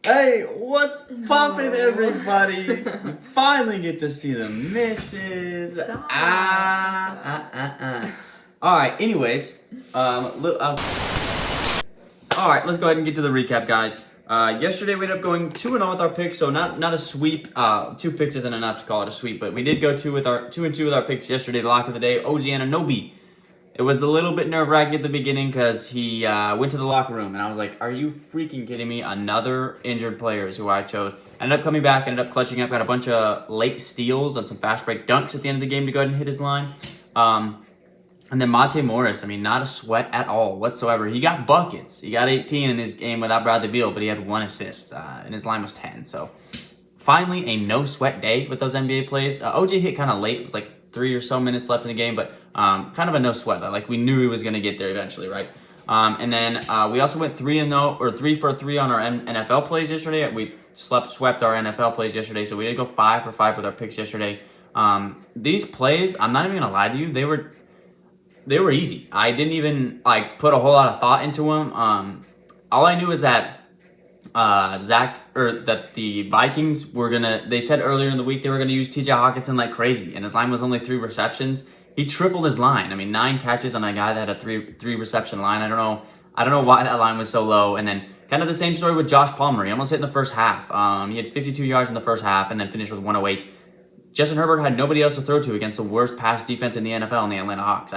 Hey, what's poppin', everybody? We finally get to see the misses. Alright, anyways, alright, let's go ahead and get to the recap, guys. Yesterday we ended up going 2-0 with our picks, so not a sweep. 2 picks isn't enough to call it a sweep, but we did go 2-2 with our picks yesterday, the lock of the day, OG Anunoby. It was a little bit nerve-wracking at the beginning because he went to the locker room, and I was like, are you freaking kidding me? Another injured player is who I chose. Ended up coming back, ended up clutching up, got a bunch of late steals on some fast break dunks at the end of the game to go ahead and hit his line. And then Monte Morris, I mean, not a sweat at all whatsoever. He got buckets. He got 18 in his game without Bradley Beal, but he had 1 assist, and his line was 10. So finally, a no-sweat day with those NBA plays. OG hit kind of late. It was like 3 or so minutes left in the game, but kind of a no sweat though. Like we knew he was going to get there eventually, right? And then we also went 3-0 or 3 for 3 on our NFL plays yesterday. We swept our NFL plays yesterday, so we did go 5 for 5 with our picks yesterday. These plays, I'm not even gonna lie to you, they were easy. I didn't even like put a whole lot of thought into them. All I knew is that that the Vikings were they said earlier in the week they were gonna use TJ Hawkinson like crazy, and his line was only 3 receptions. He tripled his line. I mean, 9 catches on a guy that had a 3 reception line. I don't know why that line was so low. And then kind of the same story with Josh Palmer. He almost hit in the first half. He had 52 yards in the first half and then finished with 108. Justin Herbert had nobody else to throw to against the worst pass defense in the NFL in the Atlanta Hawks.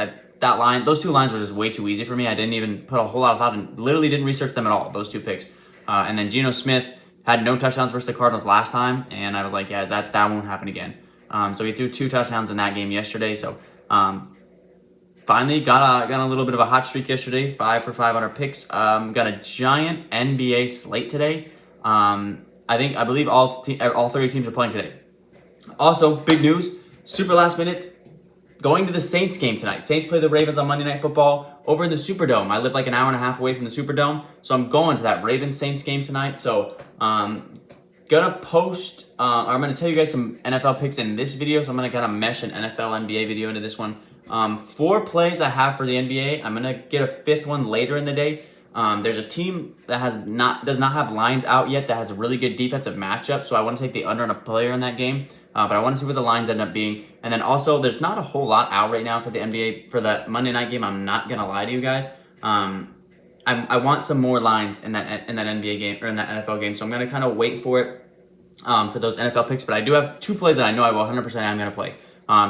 Those 2 lines were just way too ezy for me. I didn't even put a whole lot of thought and literally didn't research them at all, those 2 picks. And then Geno Smith had no touchdowns versus the Cardinals last time, and I was like, yeah, that won't happen again. So he threw 2 touchdowns in that game yesterday. So finally got a little bit of a hot streak yesterday, 5 for 5 on our picks. Got a giant NBA slate today. I believe all 30 teams are playing today. Also, big news, super last minute, going to the Saints game tonight. Saints play the Ravens on Monday Night Football over in the Superdome. I live like an hour and a half away from the Superdome, so I'm going to that Ravens-Saints game tonight. So, gonna post, I'm gonna tell you guys some NFL picks in this video, so I'm gonna kind of mesh an NFL NBA video into this one. 4 plays I have for the NBA. I'm gonna get a 5th one later in the day. There's a team that does not have lines out yet that has a really good defensive matchup, so I want to take the under on a player in that game. But I want to see where the lines end up being. And then also, there's not a whole lot out right now for the NBA for the Monday night game. I'm not gonna lie to you guys. I want some more lines in that NBA game or in that NFL game, so I'm gonna kind of wait for it for those NFL picks. But I do have 2 plays that I know I will 100% am gonna play.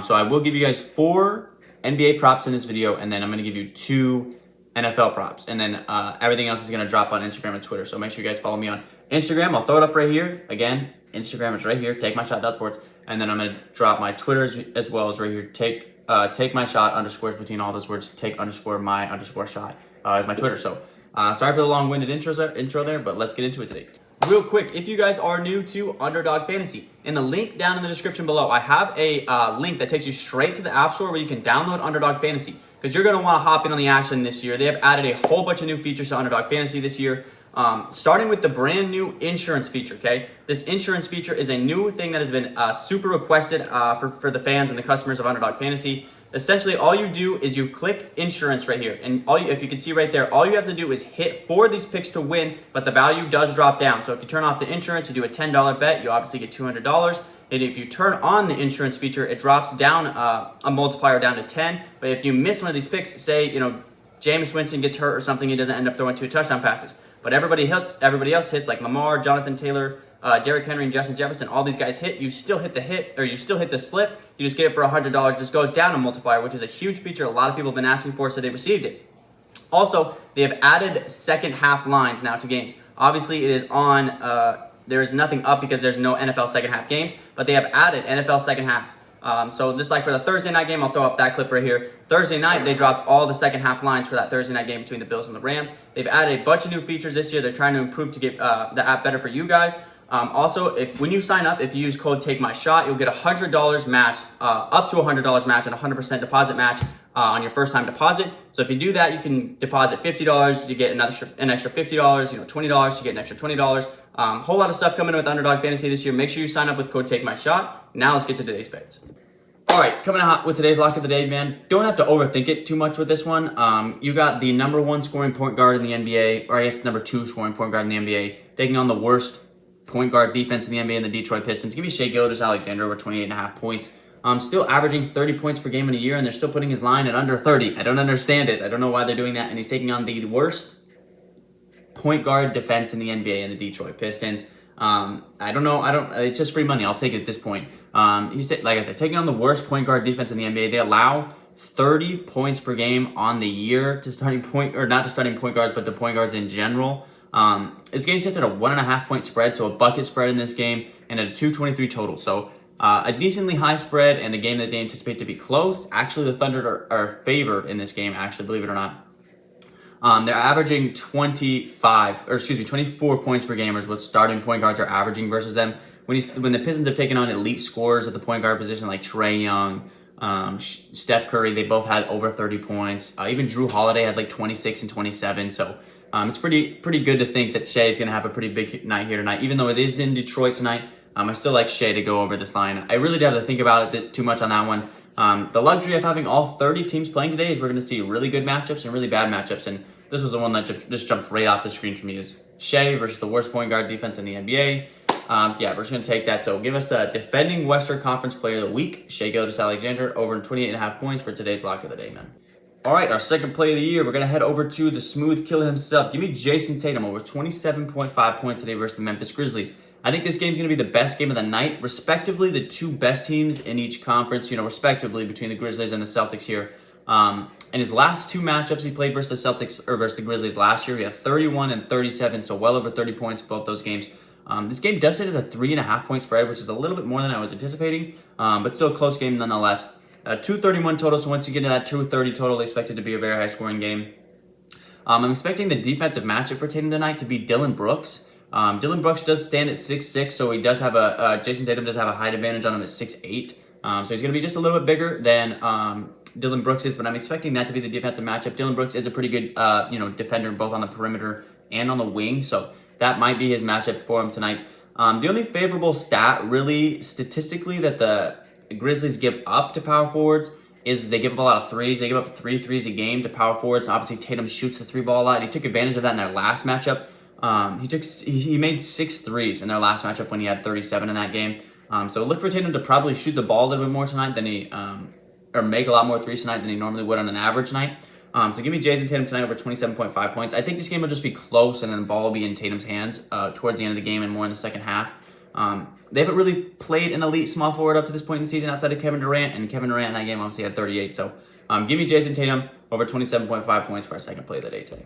So I will give you guys 4 NBA props in this video, and then I'm gonna give you 2 NFL props, and then everything else is gonna drop on Instagram and Twitter. So make sure you guys follow me on Instagram. I'll throw it up right here. Again, Instagram is right here. TakeMyShot.sports. And then I'm gonna drop my Twitter as well as right here. Take my shot underscores between all those words. Take underscore my underscore shot is my Twitter. So sorry for the long-winded intro there, but let's get into it today. Real quick, if you guys are new to Underdog Fantasy, in the link down in the description below, I have a link that takes you straight to the App Store where you can download Underdog Fantasy, because you're gonna want to hop in on the action this year. They have added a whole bunch of new features to Underdog Fantasy this year. Starting with the brand new insurance feature, okay? This insurance feature is a new thing that has been super requested for the fans and the customers of Underdog Fantasy. Essentially, all you do is you click insurance right here. And if you can see right there, all you have to do is hit 4 of these picks to win, but the value does drop down. So if you turn off the insurance, you do a $10 bet, you obviously get $200. And if you turn on the insurance feature, it drops down a multiplier down to 10. But if you miss one of these picks, say, Jameis Winston gets hurt or something, he doesn't end up throwing 2 touchdown passes. But everybody else hits like Lamar, Jonathan Taylor, Derrick Henry, and Justin Jefferson. All these guys hit. You still hit the slip. You just get it for $100. It just goes down a multiplier, which is a huge feature a lot of people have been asking for, so they received it. Also, they have added second half lines now to games. Obviously, it is on. There is nothing up because there's no NFL second half games, but they have added NFL second half. So just like for the Thursday night game, I'll throw up that clip right here. Thursday night, they dropped all the second half lines for that Thursday night game between the Bills and the Rams. They've added a bunch of new features this year. They're trying to improve to get the app better for you guys. Also, when you sign up, if you use code TAKEMYSHOT, you'll get $100 match, up to $100 match and 100% deposit match on your first time deposit. So if you do that, you can deposit $50, you get an extra $50, $20, you get an extra $20. Whole lot of stuff coming in with Underdog Fantasy this year. Make sure you sign up with code TAKEMYSHOT. Now let's get to today's picks. All right, coming out with today's lock of the day, man. Don't have to overthink it too much with this one. You got the #1 scoring point guard in the NBA, or I guess #2 scoring point guard in the NBA, taking on the worst point guard defense in the NBA and the Detroit Pistons. Give me Shai Gilgeous-Alexander over 28.5 points. Still averaging 30 points per game in a year, and they're still putting his line at under 30. I don't understand it. I don't know why they're doing that, and he's taking on the worst point guard defense in the NBA and the Detroit Pistons. I don't know. It's just free money. I'll take it at this point. He's like I said, taking on the worst point guard defense in the NBA. They allow 30 points per game on the year to starting point, or not to starting point guards, but to point guards in general. This game sits at a 1.5 point spread, so a bucket spread in this game, and at a 223 total. So a decently high spread and a game that they anticipate to be close. Actually, the Thunder are favored in this game. Actually, believe it or not. They're averaging 24 points per game is what starting point guards are averaging versus them. When the Pistons have taken on elite scorers at the point guard position like Trae Young, Steph Curry, they both had over 30 points. Even Drew Holiday had like 26 and 27. So it's pretty good to think that Shai is going to have a pretty big night here tonight. Even though it is in Detroit tonight, I still like Shai to go over this line. I really don't have to think about it too much on that one. The luxury of having all 30 teams playing today is we're going to see really good matchups and really bad matchups. And this was the one that just jumped right off the screen for me is Shai versus the worst point guard defense in the NBA. Yeah, we're just going to take that. So give us the defending Western Conference Player of the Week, Shai Gilgeous-Alexander, over 28.5 points for today's lock of the day, man. All right, our second play of the year, we're going to head over to the smooth killer himself. Give me Jason Tatum over 27.5 points today versus the Memphis Grizzlies. I think this game's going to be the best game of the night. Respectively, the two best teams in each conference, respectively, between the Grizzlies and the Celtics here. In his last two matchups he played versus the Celtics or versus the Grizzlies last year, he had 31 and 37, so well over 30 points both those games. This game does sit at a 3.5 point spread, which is a little bit more than I was anticipating, but still a close game nonetheless. 231 total, so once you get to that 230 total, expect it to be a very high scoring game. I'm expecting the defensive matchup for Tatum tonight to be Dillon Brooks. Dillon Brooks does stand at 6'6", so he does have Jason Tatum does have a height advantage on him at 6'8". So he's going to be just a little bit bigger than Dillon Brooks is, but I'm expecting that to be the defensive matchup. Dillon Brooks is a pretty good defender both on the perimeter and on the wing, so that might be his matchup for him tonight. The only favorable stat, really, statistically, that the Grizzlies give up to power forwards is they give up a lot of threes. They give up 3 threes a game to power forwards. Obviously, Tatum shoots the three ball a lot. He took advantage of that in their last matchup. He made 6 threes in their last matchup when he had 37 in that game. So look for Tatum to probably shoot the ball a little bit more tonight than he, or make a lot more threes tonight than he normally would on an average night. So give me Jason Tatum tonight over 27.5 points. I think this game will just be close and then the ball will be in Tatum's hands towards the end of the game and more in the second half. They haven't really played an elite small forward up to this point in the season outside of Kevin Durant, and Kevin Durant in that game obviously had 38. So give me Jason Tatum over 27.5 points for our second play of the day today.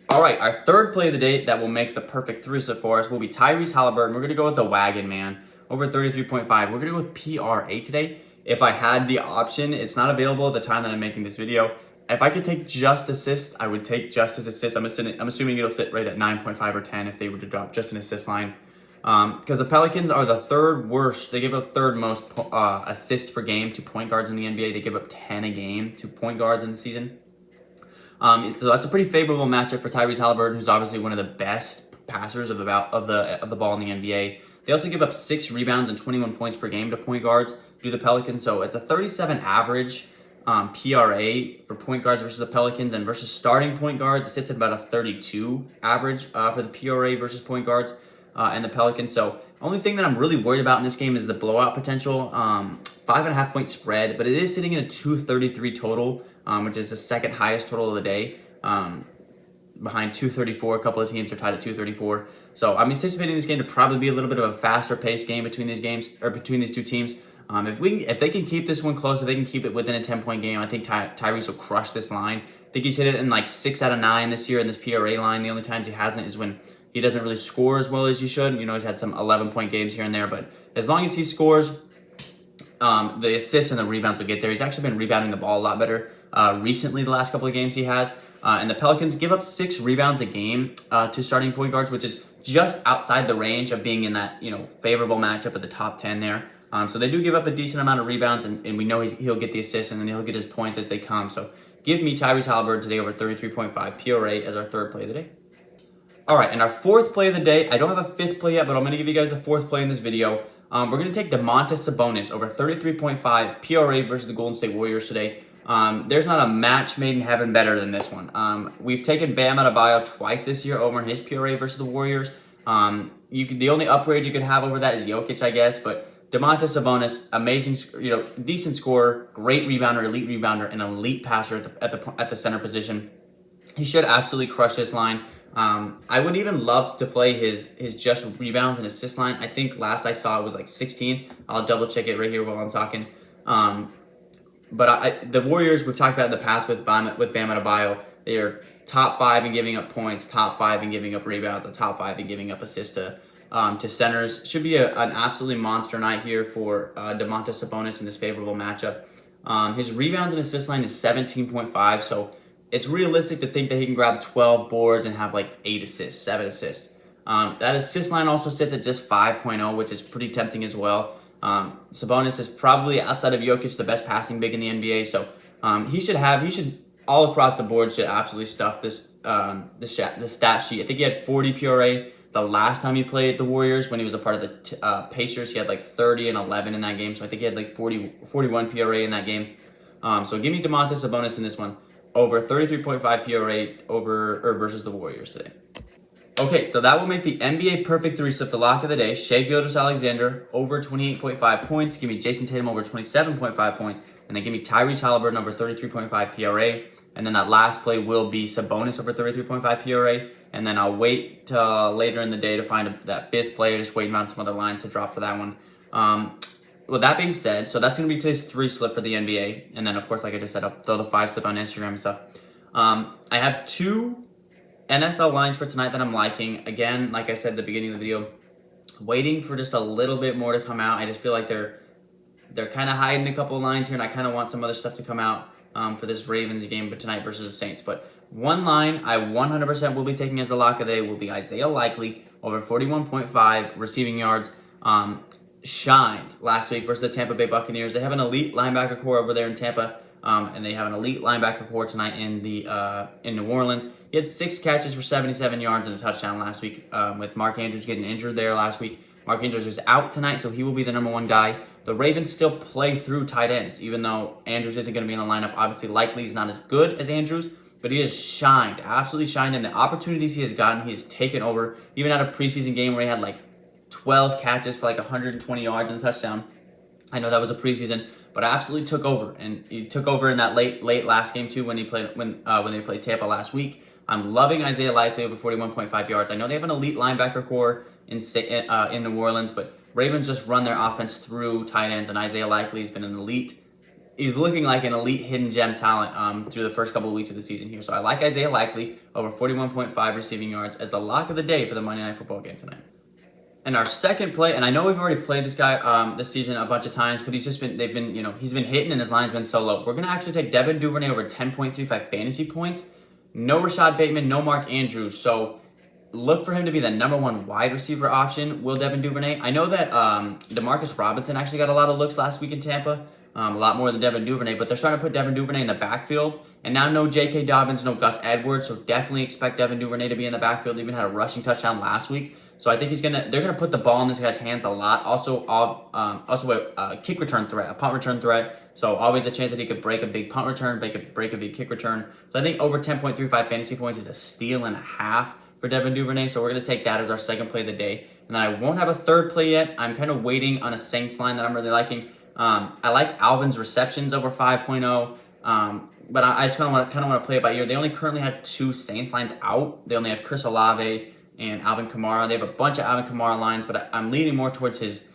All right, our third play of the day that will make the perfect threesome for us will be Tyrese Halliburton. We're going to go with the wagon man over 33.5. We're going to go with PRA today. If I had the option, it's not available at the time that I'm making this video. If I could take just assists, I would take just as assists. I'm assuming it'll sit right at 9.5 or 10 if they were to drop just an assist line. Because the Pelicans are the third worst. They give up third most assists per game to point guards in the NBA. They give up 10 a game to point guards in the season. So that's a pretty favorable matchup for Tyrese Halliburton, who's obviously one of the best passers of the ball in the NBA. They also give up 6 rebounds and 21 points per game to point guards do the Pelicans. So it's a 37 average PRA for point guards versus the Pelicans, and versus starting point guards, it sits at about a 32 average for the PRA versus point guards and the Pelicans. So only thing that I'm really worried about in this game is the blowout potential. 5.5 point spread, but it is sitting in a 233 total, which is the second highest total of the day. Behind 234, a couple of teams are tied at 234. So I'm anticipating this game to probably be a little bit of a faster paced game between these games, or between these two teams. If they can keep this one close, if they can keep it within a 10-point game, I think Tyrese will crush this line. I think he's hit it in like 6 out of 9 this year in this PRA line. The only times he hasn't is when he doesn't really score as well as he should. He's had some 11-point games here and there, but as long as he scores, the assists and the rebounds will get there. He's actually been rebounding the ball a lot better recently, the last couple of games he has. And the Pelicans give up 6 rebounds a game to starting point guards, which is just outside the range of being in that favorable matchup at the top 10 there. So they do give up a decent amount of rebounds, and we know he'll get the assists, and then he'll get his points as they come. So give me Tyrese Halliburton today over 33.5 PRA as our third play of the day. All right, and our fourth play of the day, I don't have a fifth play yet, but I'm going to give you guys the fourth play in this video. We're going to take Domantas Sabonis over 33.5 PRA versus the Golden State Warriors today. There's not a match made in heaven better than this one. We've taken Bam Adebayo twice this year over in his PRA versus the Warriors. The only upgrade you could have over that is Jokic, I guess, but Domantas Sabonis, amazing, decent scorer, great rebounder, elite rebounder, and elite passer at the center position. He should absolutely crush this line. I would even love to play his just rebounds and assist line. I think last I saw it was like 16. I'll double check it right here while I'm talking. But the Warriors, we've talked about in the past with Bam Adebayo, they are top 5 in giving up points, top 5 in giving up rebounds, and top 5 in giving up assists to centers. Should be an absolutely monster night here for Domantas Sabonis in this favorable matchup. His rebounds and assist line is 17.5, so it's realistic to think that he can grab 12 boards and have like 8 assists, 7 assists. That assist line also sits at just 5.0, which is pretty tempting as well. Sabonis is probably, outside of Jokic, the best passing big in the NBA, so he should all across the board should absolutely stuff this stat sheet. I think he had 40 PRA the last time he played the Warriors when he was a part of the Pacers. He had like 30 and 11 in that game, so I think he had like 41 PRA in that game. So give me Domantas Sabonis in this one over 33.5 PRA versus the Warriors today. Okay, so that will make the NBA perfect 3 slip the lock of the day. Shai Gilgeous-Alexander over 28.5 points. Give me Jason Tatum over 27.5 points. And then give me Tyrese Halliburton over 33.5 PRA. And then that last play will be Sabonis over 33.5 PRA. And then I'll wait till later in the day to find that 5th play. Just waiting on some other lines to drop for that one. With that being said, so that's going to be today's 3 slip for the NBA. And then, of course, like I just said, I'll throw the 5 slip on Instagram and stuff. I have 2 NFL lines for tonight that I'm liking. Again, like I said at the beginning of the video, waiting for just a little bit more to come out. I just feel like they're kind of hiding a couple of lines here, and I kind of want some other stuff to come out for this Ravens game but tonight versus the Saints. But one line I 100% will be taking as the lock of the day will be Isaiah Likely over 41.5 receiving yards. Shined last week versus the Tampa Bay Buccaneers. They have an elite linebacker core over there in Tampa. And they have an elite linebacker core tonight in New Orleans. He had 6 catches for 77 yards and a touchdown last week with Mark Andrews getting injured there last week. Mark Andrews is out tonight, so he will be the number 1 guy. The Ravens still play through tight ends, even though Andrews isn't going to be in the lineup. Obviously, Likely is not as good as Andrews, but he has shined, absolutely shined. And the opportunities he has gotten, he has taken over. Even at a preseason game where he had like 12 catches for like 120 yards and a touchdown. I know that was a preseason, but absolutely took over, and he took over in that late last game too when they played Tampa last week. I'm loving Isaiah Likely over 41.5 yards. I know they have an elite linebacker core in New Orleans, but Ravens just run their offense through tight ends, and Isaiah Likely's been an elite. He's looking like an elite hidden gem talent through the first couple of weeks of the season here. So I like Isaiah Likely over 41.5 receiving yards as the lock of the day for the Monday Night Football game tonight. And our second play, and I know we've already played this guy this season a bunch of times, but he's been hitting and his line's been so low. We're going to actually take Devin Duvernay over 10.35 fantasy points. No Rashad Bateman, no Mark Andrews. So look for him to be the number 1 wide receiver option, will Devin Duvernay. I know that Demarcus Robinson actually got a lot of looks last week in Tampa, a lot more than Devin Duvernay, but they're starting to put Devin Duvernay in the backfield. And now no J.K. Dobbins, no Gus Edwards, so definitely expect Devin Duvernay to be in the backfield. Even had a rushing touchdown last week. So I think they're gonna put the ball in this guy's hands a lot. Also a kick return threat, a punt return threat. So always a chance that he could break a big punt return, break a big kick return. So I think over 10.35 fantasy points is a steal and a half for Devin Duvernay. So we're gonna take that as our second play of the day. And then I won't have a third play yet. I'm kind of waiting on a Saints line that I'm really liking. I like Alvin's receptions over 5.0. But I just kind of want to play it by ear. They only currently have 2 Saints lines out. They only have Chris Olave and Alvin Kamara. They have a bunch of Alvin Kamara lines, but I'm leaning more towards his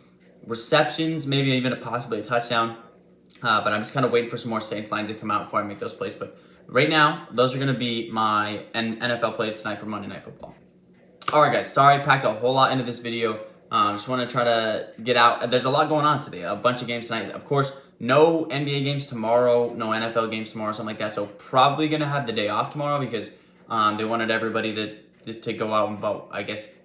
receptions, maybe even possibly a touchdown. But I'm just kind of waiting for some more Saints lines to come out before I make those plays. But right now, those are going to be my NFL plays tonight for Monday Night Football. All right, guys. Sorry I packed a whole lot into this video. Just want to try to get out. There's a lot going on today. A bunch of games tonight. Of course, no NBA games tomorrow, no NFL games tomorrow, something like that. So probably going to have the day off tomorrow because they wanted everybody to go out and vote. I guess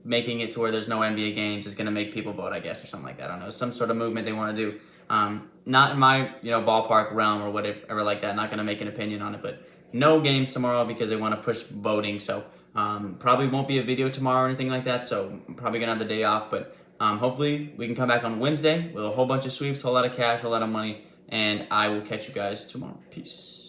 making it to where there's no NBA games is going to make people vote, I guess, or something like that. I don't know. Some sort of movement they want to do. Not in my ballpark realm or whatever like that. Not going to make an opinion on it. But no games tomorrow because they want to push voting. So probably won't be a video tomorrow or anything like that. So I'm probably going to have the day off. But hopefully we can come back on Wednesday with a whole bunch of sweeps, a whole lot of cash, a whole lot of money. And I will catch you guys tomorrow. Peace.